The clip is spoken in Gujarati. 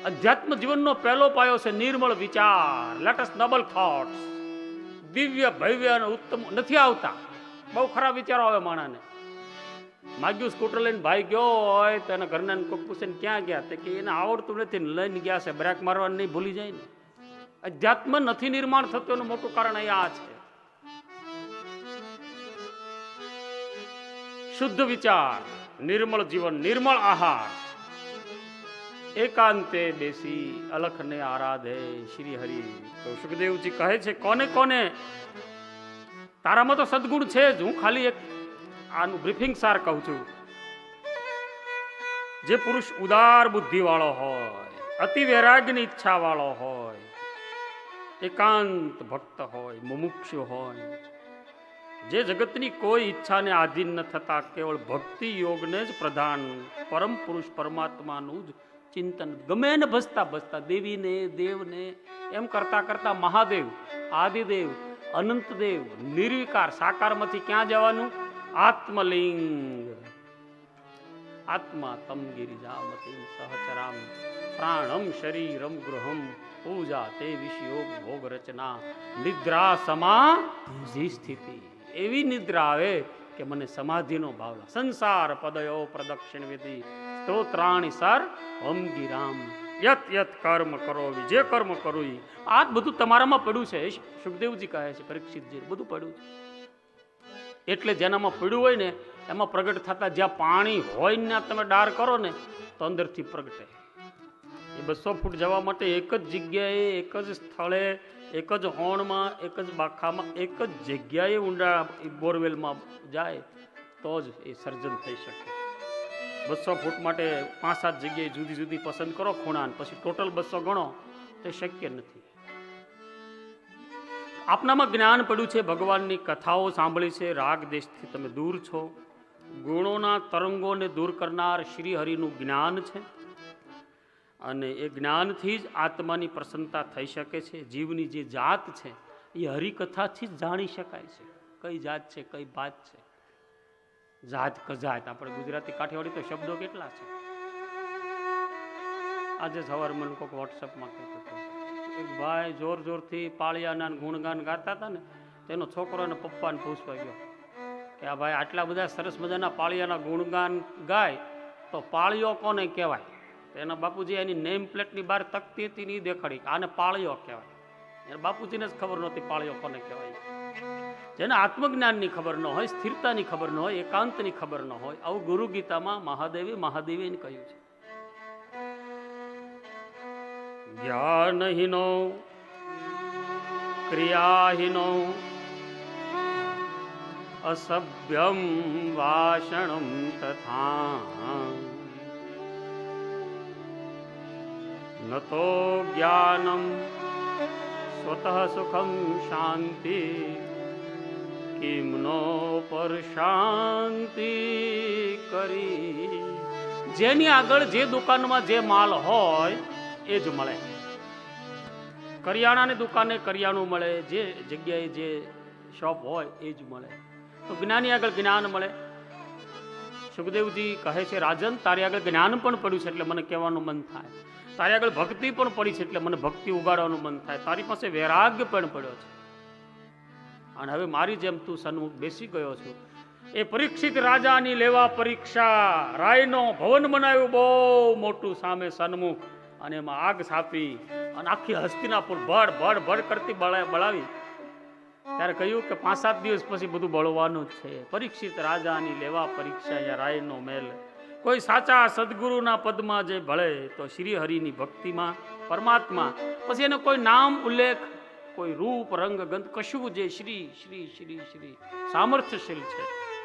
અધ્યાત્મ જીવનનો પહેલો પાયો છે નિર્મળ વિચાર, લેટેસ્ટ નોબલ થોટ્સ. દિવ્ય ભવ્ય અને ઉત્તમ નથી આવતા, બહુ ખરાબ વિચારો આવે માણાને. માગ્યું સ્કૂટર લઈને ભાઈ ગયો હોય તો એના ઘરના કોઈ પૂછે ને ક્યાં ગયા, તો કે એને આવડતું નથી ને લઈને ગયા છે, બ્રેક મારવાનું નહીં ભૂલી જાય ને. અધ્યાત્મ નથી નિર્માણ થતું એનું મોટું કારણ અહીંયા છે. શુદ્ધ વિચાર, નિર્મળ જીવન, નિર્મળ આહાર, એકાંતે બેસી અલખને આરાધે શ્રી હરિ. તો સુખદેવજી કહે છે કોને કોને તારામાં તો સદગુણ છે જ. હું ખાલી એક આનું બ્રીફિંગ સાર કહું છું. જે પુરુષ ઉદાર બુદ્ધિ વાળો હોય, અતિ વૈરાગ્યની ઈચ્છા વાળો હોય, એકાંત ભક્ત હોય, મુમુક્ષુ હોય, જે જગતની કોઈ ઈચ્છાને આધીન ન થતા કેવળ ભક્તિ યોગને જ પ્રધાન પરમ પુરુષ પરમાત્માનું જ ચિંતન, ગમે ને ભજતા ભજતા દેવીને દેવને એમ કરતા કરતા મહાદેવ, આદિદેવ, અનંતદેવ, નિર્વિકાર સાકારમાંથી ક્યાં જવાનું? આત્મલિંગ. આત્મા તમ ગિરિજામતી સહચરામ પ્રાણમ શરીરમ ગૃહમ પૂજા તે વિષયોગ ભોગ રચના નિદ્રા સમાધિ સ્થિતિ. એવી નિદ્રા આવે કે મને સમાધિનો ભાવ લાગે. સંસાર પદયો પ્રદક્ષિણ વિધિ સ્ત્રોત્રાણી સર હમ ગિરામ યત યત કર્મ કરો, જે કર્મ કરો એ આ બધું તમારામાં પડ્યું છે. સુખદેવજી કહે છે પરીક્ષિતજી બધું પડ્યું છે. એટલે જેનામાં પડ્યું હોય ને એમાં પ્રગટ થતા, જ્યાં પાણી હોય ને તમે ડાર કરો ને તો અંદરથી પ્રગટે. એ 200 ફૂટ જવા માટે એક જ જગ્યાએ, એક જ સ્થળે, એક જ હોણમાં, એક જ બાખામાં, એક જ જગ્યાએ ઊંડા બોરવેલમાં જાય તો જ એ સર્જન થઈ શકે. 200 ફૂટ માટે 5-7 જગ્યાએ જુદી જુદી પસંદ કરો ખૂણા, પછી ટોટલ 200 ગણો તે શક્ય નથી. આપનામાં જ્ઞાન પડ્યું છે, ભગવાનની કથાઓ સાંભળી છે, રાગ દેશથી તમે દૂર છો, ગુણોના તરંગોને દૂર કરનાર શ્રી હરિનું જ્ઞાન છે, અને એ જ્ઞાનથી જ આત્માની પ્રસન્નતા થઈ શકે છે. જીવની જે જાત છે એ હરિકથાથી જ જાણી શકાય છે. કઈ જાત છે, કઈ ભાત છે. જાત કજાત, આપણે ગુજરાતી કાઠિયાવાડી તો શબ્દો કેટલા છે. આજે સવાર મને કોઈક વોટ્સઅપમાં કહેતો હતો, એક ભાઈ જોર જોરથી પાળિયાના ગુણગાન ગાતા હતા ને, તેનો છોકરો અને પપ્પાને પૂછવા ગયો કે આ ભાઈ આટલા બધા સરસ મજાના પાળિયાના ગુણગાન ગાય તો પાળિયો કોને કહેવાય? એના બાપુજી એની નેમ પ્લેટની બહાર તકતી હતી ને એ દેખાડી આને પાળિયો કહેવાય. એને બાપુજીને જ ખબર નહોતી પાળિયો કોને કહેવાય. જેને આત્મજ્ઞાનની ખબર ન હોય, સ્થિરતાની ખબર ન હોય, એકાંતની ખબર ન હોય, આવું ગુરુ ગીતામાં મહાદેવે કહ્યું છે. જ્ઞાનહીનો ક્રિયાહીનો અસભ્યમ વાષણમ તથા નતો જ્ઞાનમ સ્વતઃ સુખમ શાંતિ કિમનો પર શાંતિ કરી. જેની આગળ જે દુકાનમાં જે માલ હોય એ જ મળે. કરિયાણાની દુકાને કરિયાણું મળે, જે જગ્યાએ જે શોપ હોય એ જ મળે. તો જ્ઞાની આગળ જ્ઞાન મળે. સુખદેવજી કહે છે રાજન, તારી આગળ જ્ઞાન પણ પડ્યું છે એટલે મને કહેવાનું મન થાય. તારી આગળ ભક્તિ પણ પડી છે એટલે મને ભક્તિ ઉગાડવાનું મન થાય. તારી પાસે વૈરાગ્ય પણ પડ્યો છે, અને હવે મારી જેમ તું સન્મુખ બેસી ગયો છું. એ પરીક્ષિત રાજાની લેવા પરીક્ષા, રાયનો ભવન બનાવ્યું બહુ મોટું સામે સન્મુખ, અને એમાં આગ સાપી અને આખી હસ્તિનાપુર ભડ ભડ ભડ કરતી બળાવી. ત્યારે કહ્યું કે 5-7 દિવસ પછી બધું બળવાનું જ છે. પરીક્ષિત રાજાની લેવા પરીક્ષા, યા રાયનો મેલ. કોઈ સાચા સદગુરુના પદમાં જે ભળે તો શ્રી હરિની ભક્તિમાં, પરમાત્મા, પછી એને કોઈ નામ ઉલ્લેખ, કોઈ રૂપ રંગ ગંધ કશું જે શ્રી શ્રી શ્રી શ્રી સામર્થ્યશીલ છે